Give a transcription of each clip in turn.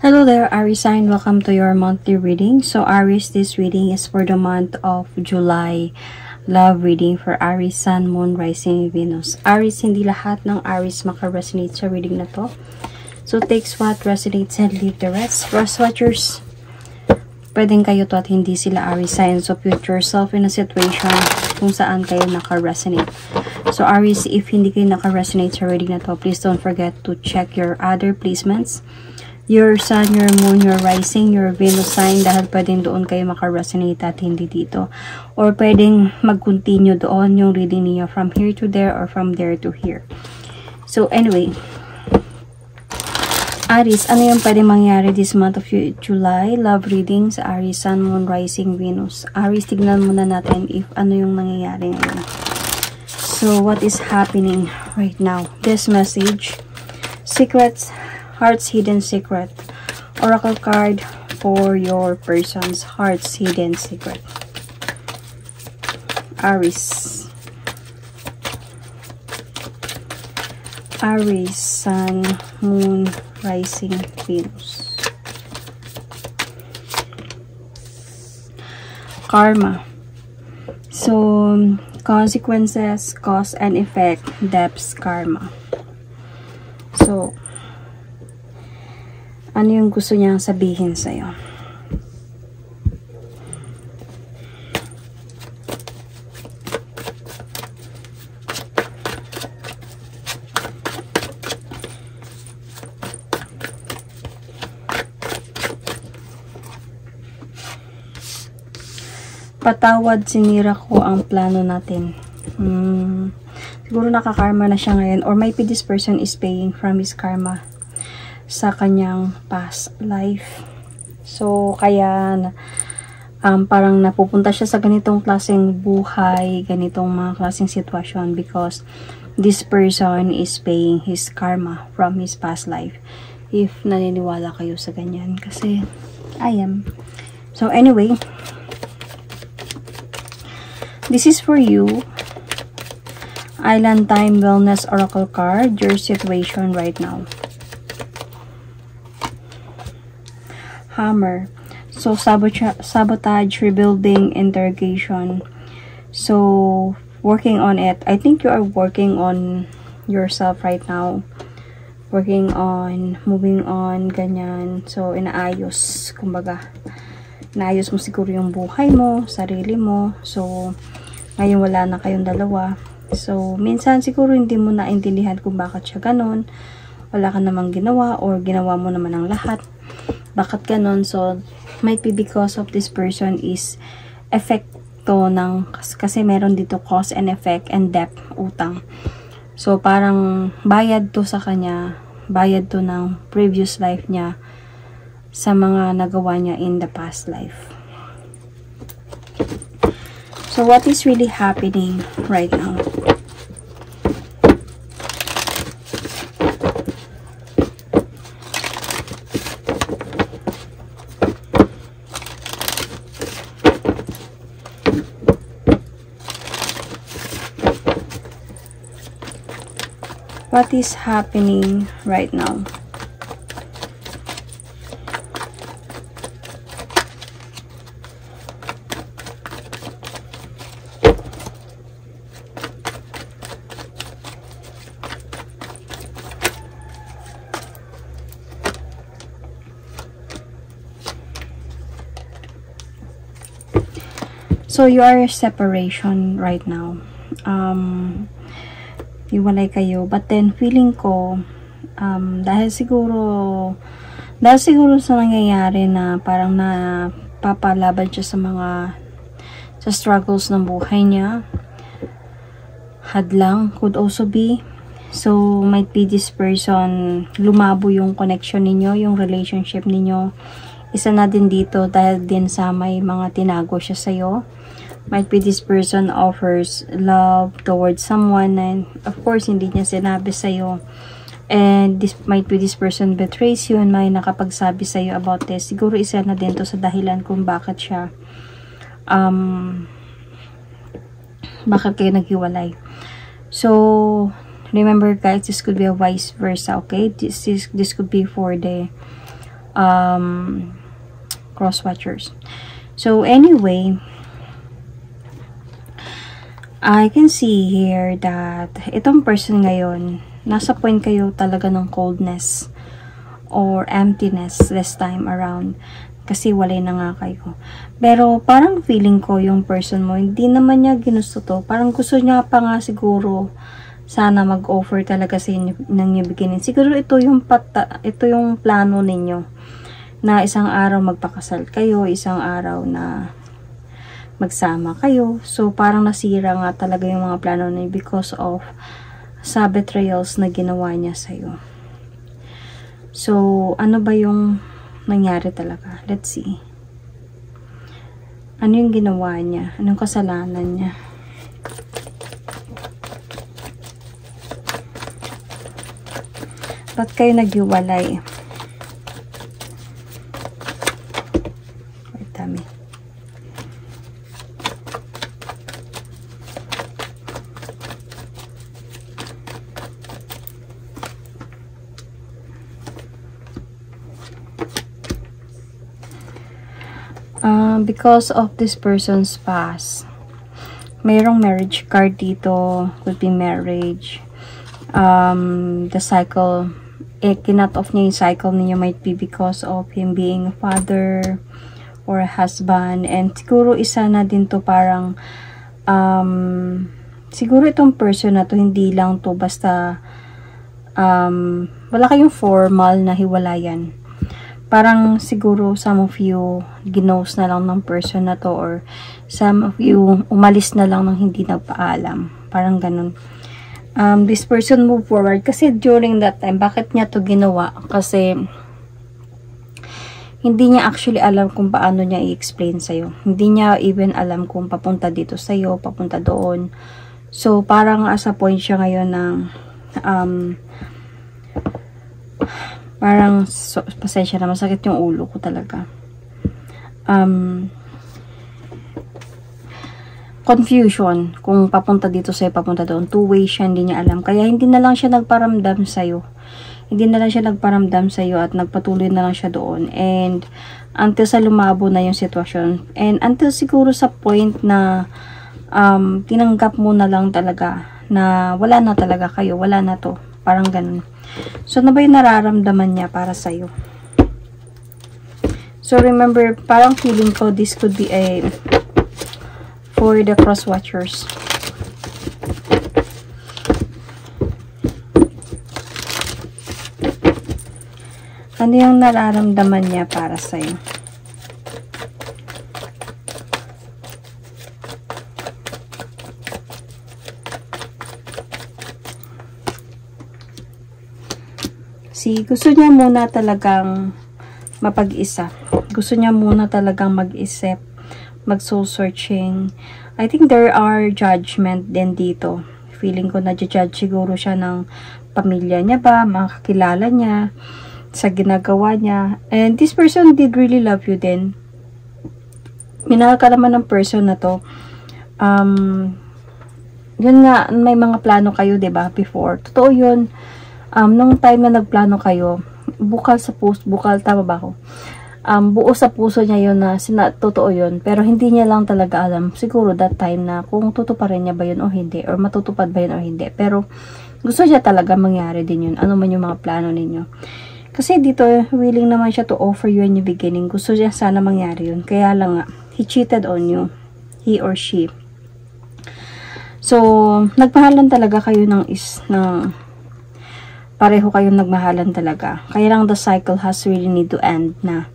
Hello there, Aries sign. Welcome to your monthly reading. So Aries, this reading is for the month of July. Love reading for Aries, Sun, Moon, Rising, Venus. Aries, hindi lahat ng Aries maka-resonate sa reading na to. So takes what resonates and leave the rest. Cross watchers, pwedeng kayo to at hindi sila Aries sign. So put yourself in a situation kung saan kayo naka-resonate. So Aries, if hindi kayo naka-resonate sa reading na to, please don't forget to check your other placements. Your Sun, your Moon, your Rising, your Venus sign, dahil pwedeng doon kayo maka-resonate at hindi dito. Or pwedeng mag-continue doon yung reading niyo from here to there or from there to here. So anyway, Aries, ano yung pwedeng mangyari this month of July? Love reading sa Aries, Sun, Moon, Rising, Venus. Aries, tignan muna natin if ano yung nangyayari ngayon. So what is happening right now? This message, secrets, Heart's Hidden Secret. Oracle card for your person's Heart's Hidden Secret. Aries. Aries, Sun, Moon, Rising, Venus. Karma. So, consequences, cause and effect, depths, karma. So, ano yung gusto niyang sabihin sa'yo? Patawad, sinira ko ang plano natin. Siguro nakakarma na siya ngayon, or maybe this person is paying from his karma sa kanyang past life. So, kaya parang napupunta siya sa ganitong klaseng buhay, ganitong mga klaseng sitwasyon because this person is paying his karma from his past life. If naniniwala kayo sa ganyan, kasi I am. So, anyway, this is for you. Island Time Wellness Oracle card, your situation right now. Hammer. So, sabotage, rebuilding, interrogation. So, working on it. I think you are working on yourself right now. Working on, moving on, ganyan. So, inaayos. Kumbaga, inaayos mo siguro yung buhay mo, sarili mo. So, ngayon wala na kayong dalawa. So, minsan siguro hindi mo naintindihan kung bakit siya ganun. Wala ka namang ginawa or ginawa mo naman ang lahat. Bakit ganon? So, might be because of this person is effecto ng, kasi meron dito cause and effect and debt, utang. So, parang bayad to sa kanya, bayad to ng previous life niya sa mga nagawa niya in the past life. So, what is really happening right now? What is happening right now? So, you are in separation right now. Iwalay kayo. But then, feeling ko, dahil siguro sa nangyayari na parang napapalaban siya sa struggles ng buhay niya. Hadlang could also be. So, might be this person, lumabo yung connection ninyo, yung relationship ninyo. Isa na din dito dahil din sa may mga tinago siya sa'yo. Might be this person offers love towards someone and of course hindi niya sinabi sa'yo. And this might be this person betrays you and may nakapagsabi sa'yo about this. Siguro isa na din to sa dahilan kung bakit siya bakit kayo naghiwalay. So, Remember guys, this could be a vice versa, okay? This could be for the cross watchers. So anyway, I can see here that itong person ngayon, nasa point kayo talaga ng coldness or emptiness this time around. Kasi walay na nga kayo. Pero parang feeling ko yung person mo, hindi naman niya ginusto to. Parang gusto niya pa nga siguro sana mag-offer talaga sa inyo ng new beginning. Siguro ito yung plano ninyo. Na isang araw magpakasal kayo, isang araw na magsama kayo. So parang nasira nga talaga yung mga plano niya because of sa betrayals na ginawa niya sa'yo. So ano ba yung nangyari talaga? Let's see. Ano yung ginawa niya? Anong kasalanan niya? Ba't kayo naghiwalay? Wait, dami. Because of this person's past, mayroong marriage card dito, could be marriage, the cycle, kinut off niya yung cycle niya, might be because of him being a father or a husband, and siguro isa na din to parang, siguro itong person na to, hindi lang to basta, wala kayong formal na hiwalayan. Parang siguro some of you ginos na lang ng person na to, or some of you umalis na lang ng hindi nagpaalam. Parang ganun. This person move forward kasi during that time, bakit niya to ginawa? Kasi hindi niya actually alam kung paano niya i-explain sa'yo. Hindi niya even alam kung papunta dito sa'yo, papunta doon. So parang as a point siya ngayon ng parang, pasensya na, masakit yung ulo ko talaga. Confusion, kung papunta dito sa'yo, papunta doon. Two ways siya, hindi niya alam. Kaya hindi na lang siya nagparamdam sa'yo. Hindi na lang siya nagparamdam sa'yo at nagpatuloy na lang siya doon. And, until sa lumabo na yung sitwasyon. And, until siguro sa point na, tinanggap mo na lang talaga na wala na talaga kayo, wala na to. Parang ganun. So, ano ba yung nararamdaman niya para sa'yo? So, remember, parang feeling ko, this could be a, for the cross watchers. Ano yung nararamdaman niya para sa'yo? Gusto niya muna talagang mapag-isa. Gusto niya muna talagang mag-isip, mag-soul searching. I think there are judgment din dito. Feeling ko na-judge siguro siya ng pamilya niya ba, mga kakilala niya, sa ginagawa niya. And this person did really love you din. Minahal ka naman ng person na to. Yun nga, may mga plano kayo, 'di ba, before. Totoo yun. Nung time na nagplano kayo, bukal sa puso, tama ba ako? Buo sa puso niya yun na totoo yun, pero hindi niya lang talaga alam, siguro that time na kung tutuparin niya ba yun o hindi, or matutupad ba yun o hindi, pero gusto niya talaga mangyari din yun, ano man yung mga plano ninyo. Kasi dito, willing naman siya to offer you a new beginning, gusto niya sana mangyari yun, kaya lang nga, he cheated on you, he or she. So, nagpahalan talaga kayo ng pareho kayong nagmahalan talaga. Kaya lang the cycle has really need to end na.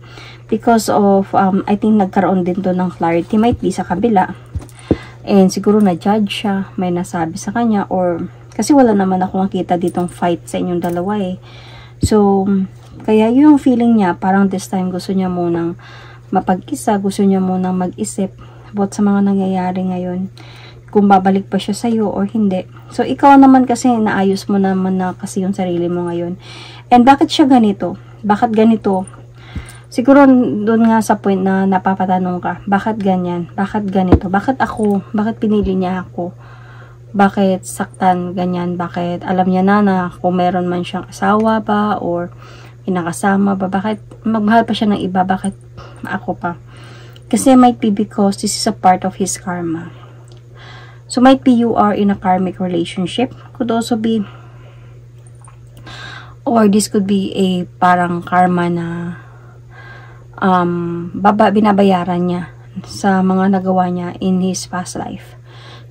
Because of, I think nagkaroon din to ng clarity. Might be sa kabila. And siguro na-judge siya. May nasabi sa kanya. Or, kasi wala naman ako nakita ditong fight sa inyong dalawa eh. So, kaya yung feeling niya, parang this time gusto niya munang mapag-isa. Gusto niya munang mag-isip about sa mga nangyayari ngayon. Kung babalik pa siya sa'yo or hindi. So, ikaw naman kasi naayos mo naman na kasi yung sarili mo ngayon. And bakit siya ganito? Bakit ganito? Siguro doon nga sa point na napapatanong ka, bakit ganyan? Bakit ganito? Bakit ako? Bakit pinili niya ako? bakit saktan, ganyan, bakit alam niya na kung meron man siyang asawa ba or kinakasama ba, bakit magmahal pa siya ng iba, bakit ako pa. Kasi might be because this is a part of his karma. So might be you are in a karmic relationship, could also be, or this could be a parang karma na binabayaran niya sa mga nagawa niya in his past life.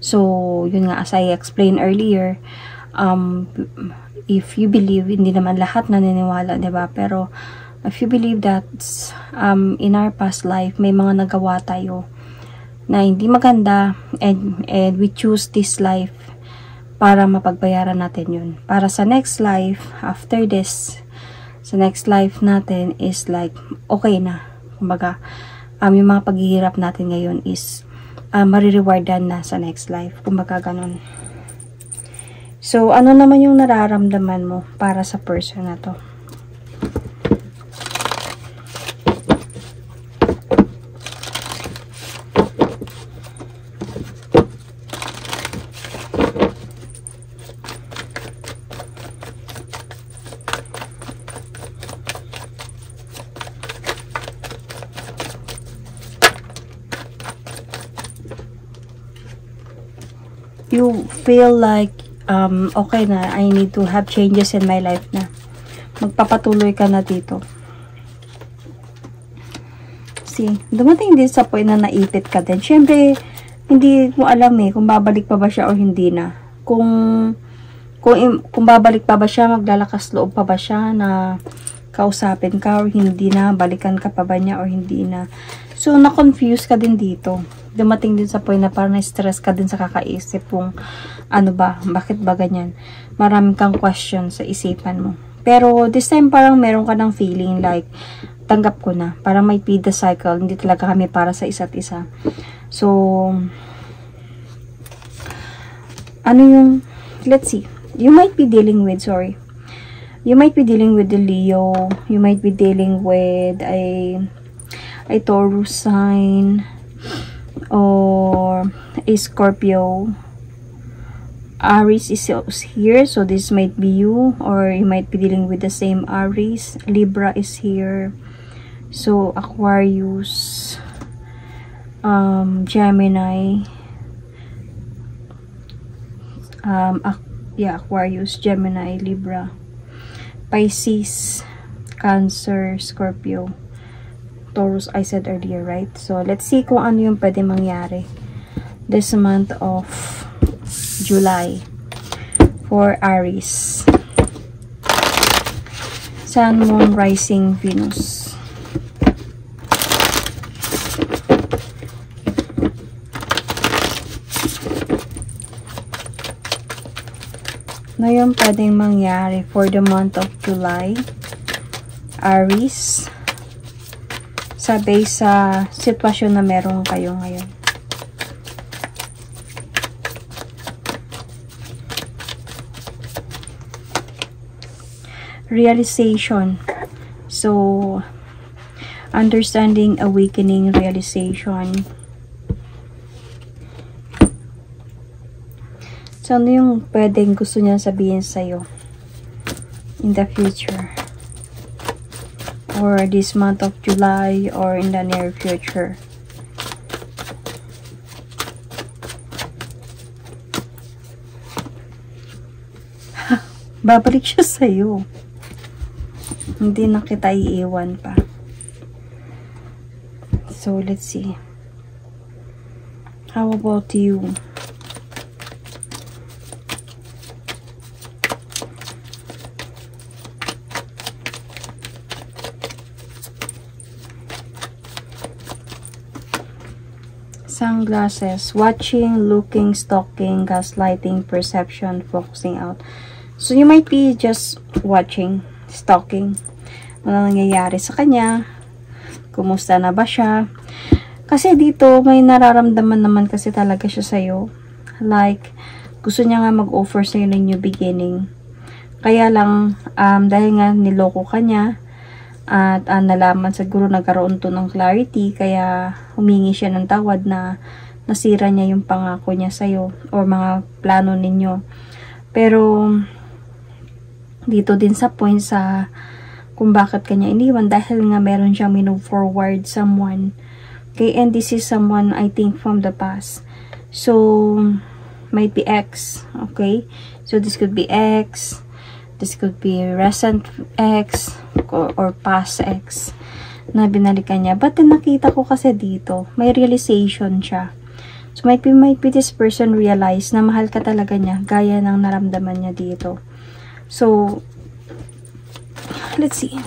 So yun nga, as I explained earlier, if you believe, hindi naman lahat naniniwala, diba? Pero if you believe that in our past life may mga nagawa tayo na hindi maganda, and we choose this life para mapagbayaran natin yun. Para sa next life, after this, sa next life natin is like, okay na. Kumbaga, yung mga paghihirap natin ngayon is marirewardan na sa next life. Kumbaga, ganun. So, ano naman yung nararamdaman mo para sa person na to? You feel like okay na, I need to have changes in my life na. Magpapatuloy ka na dito. See, dumating din sa point na naipit ka din. Siyempre, hindi mo alam kung babalik pa ba siya o hindi na. Kung babalik pa ba siya, maglalakas loob pa ba siya na kausapin ka or hindi na, balikan ka pa ba niya or hindi na. So, na-confuse ka din dito. Dumating din sa point na parang na-stress ka din sa kakaisip kung ano ba, bakit ba ganyan. Maraming kang question sa isipan mo. Pero this time parang meron ka ng feeling like, tanggap ko na. Parang might be the cycle. Hindi talaga kami para sa isa't isa. So, ano yung, let's see. You might be dealing with, you might be dealing with the Leo. You might be dealing with a Taurus sign. Or a Scorpio. Aries is here, so this might be you, or you might be dealing with the same Aries. Libra is here, so Aquarius, Gemini, Aquarius, Gemini, Libra, Pisces, Cancer, Scorpio, Taurus, I said earlier, right? So, let's see kung ano yung pwede mangyari this month of July for Aries. Sun, Moon, Rising, Venus. Na yung pwedeng mangyari for the month of July, Aries, sa base sa sitwasyon na meron kayo ngayon. Realization. So, understanding, awakening, realization. So, ano yung pwedeng gusto niya sabihin sa'yo in the future? Or this month of July or in the near future. Babalik siya sa'yo. Hindi na kita iiwan pa. So, let's see. How about you? Sunglasses, watching, looking, stalking, gaslighting, perception, focusing out. So, you might be just watching, stalking. Ano nangyayari sa kanya? Kumusta na ba siya? Kasi dito, may nararamdaman naman kasi talaga siya sa'yo. Like, gusto niya nga mag-offer sa'yo ng new beginning. Kaya lang, dahil nga niloko ka niya, at nalaman siguro nagkaroon to ng clarity, kaya humingi siya ng tawad na nasira niya yung pangako niya sa'yo or mga plano ninyo. Pero dito din sa point sa kung bakit kanya iniwan, dahil nga meron siyang move forward someone. Okay, and this is someone I think from the past. So might be ex. Okay, so this could be ex, this could be recent ex or past ex na binalikan niya. But nakita ko kasi dito may realization siya. So might be this person realize na mahal ka talaga niya gaya ng naramdaman niya dito. So let's see.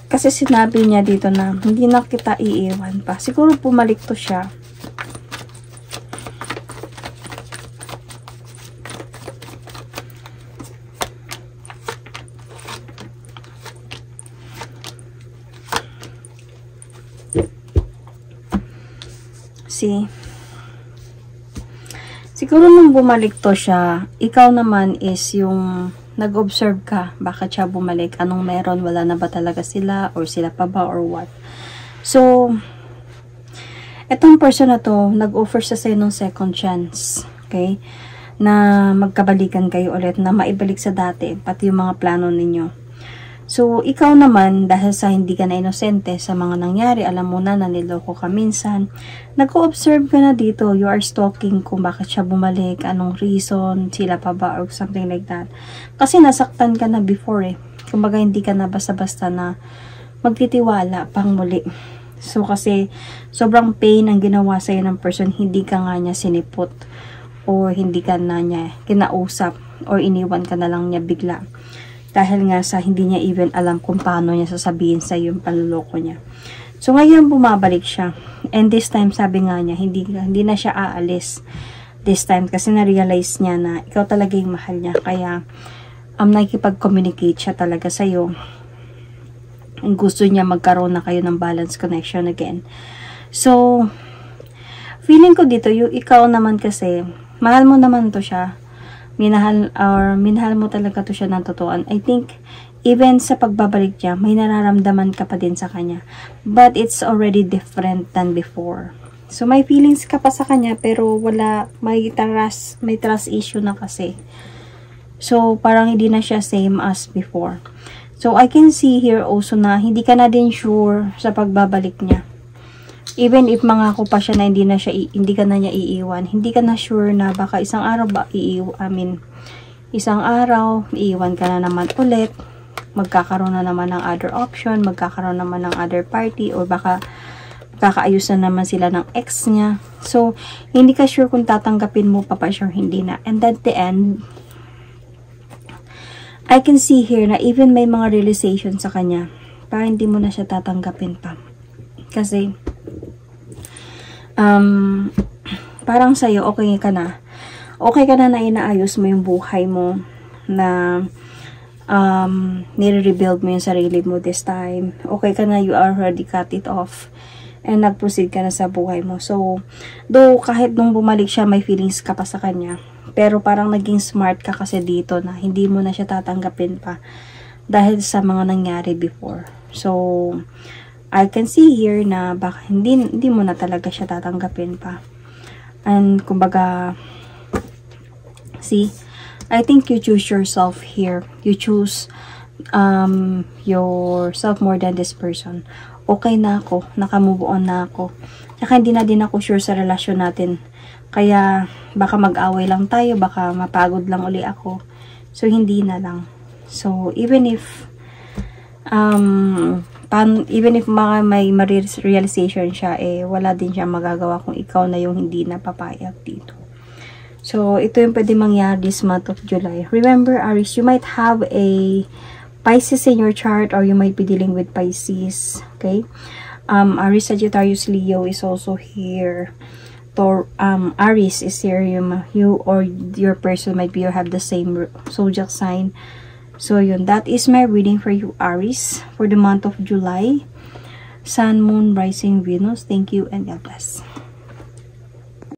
Kasi sinabi niya dito na hindi na kita iiwan pa. Siguro bumalik to siya. See? Siguro nung bumalik to siya, ikaw naman is yung nag-observe ka, bakit siya bumalik, anong meron, wala na ba talaga sila, or sila pa ba, or what. So, etong person na to, nag-offer sa sa'yo ng second chance, okay, na magkabalikan kayo ulit, na maibalik sa dati, pati yung mga plano ninyo. So, ikaw naman, dahil sa hindi ka na inosente sa mga nangyari, alam mo na niloko ka minsan, nag-observe ka na dito, you are stalking kung bakit siya bumalik, anong reason, sila pa ba, or something like that. Kasi nasaktan ka na before eh. Kumbaga, hindi ka na basta-basta na magtitiwala pang muli. So, kasi sobrang pain ang ginawa sa'yo ng person, hindi ka nga niya sinipot, or hindi ka na niya kinausap, or iniwan ka na lang niya bigla. Dahil nga sa hindi niya even alam kung paano niya sasabihin sa yung panluloko niya. So, ngayon bumabalik siya. And this time, sabi nga niya, hindi na siya aalis. This time, kasi na-realize niya na ikaw talaga yung mahal niya. Kaya, nakikipag-communicate siya talaga sa'yo. Gusto niya magkaroon na kayo ng balance connection again. So, feeling ko dito, yung ikaw naman kasi, mahal mo naman to siya. Minahal mo talaga to siya ng totoo. I think, even sa pagbabalik niya, may nararamdaman ka pa din sa kanya. But it's already different than before. So, may feelings ka pa sa kanya, pero wala, may trust issue na kasi. So, parang hindi na siya same as before. So, I can see here also na hindi ka na din sure sa pagbabalik niya. Even if mangako pa siya na hindi ka na niya iiwan, hindi ka na sure na baka isang araw iiwan ka na naman ulit, magkakaroon na naman ng other option, magkakaroon naman ng other party, or baka kakaayos na naman sila ng ex niya. So, hindi ka sure kung tatanggapin mo pa siya, hindi na. And at the end, I can see here na even may mga realization sa kanya, parang hindi mo na siya tatanggapin pa. Kasi, parang sa'yo, okay ka na na inaayos mo yung buhay mo, na nire-rebuild mo yung sarili mo this time. Okay ka na, you already cut it off, and nag-proceed ka na sa buhay mo. So, though kahit nung bumalik siya, may feelings ka pa sa kanya, pero parang naging smart ka kasi dito na hindi mo na siya tatanggapin pa dahil sa mga nangyari before. So, I can see here na baka hindi mo na talaga siya tatanggapin pa. And kumbaga, see, I think you choose yourself here. You choose yourself more than this person. Okay na ako, naka-move on na ako. Tsaka hindi na din ako sure sa relasyon natin. Kaya baka mag-away lang tayo, baka mapagod lang uli ako. So hindi na lang. So even if may realization siya, wala din siya magagawa kung ikaw na yung hindi napapayag dito. So, ito yung pwede mangyari this month of July. Remember, Aries, you might have a Pisces in your chart, or you might be dealing with Pisces, okay? Aries, Sagittarius, Leo is also here. Aries is here. You or your person might be, you have the same zodiac sign. So, yun. That is my reading for you, Aries, for the month of July. Sun, Moon, Rising, Venus. Thank you and God bless.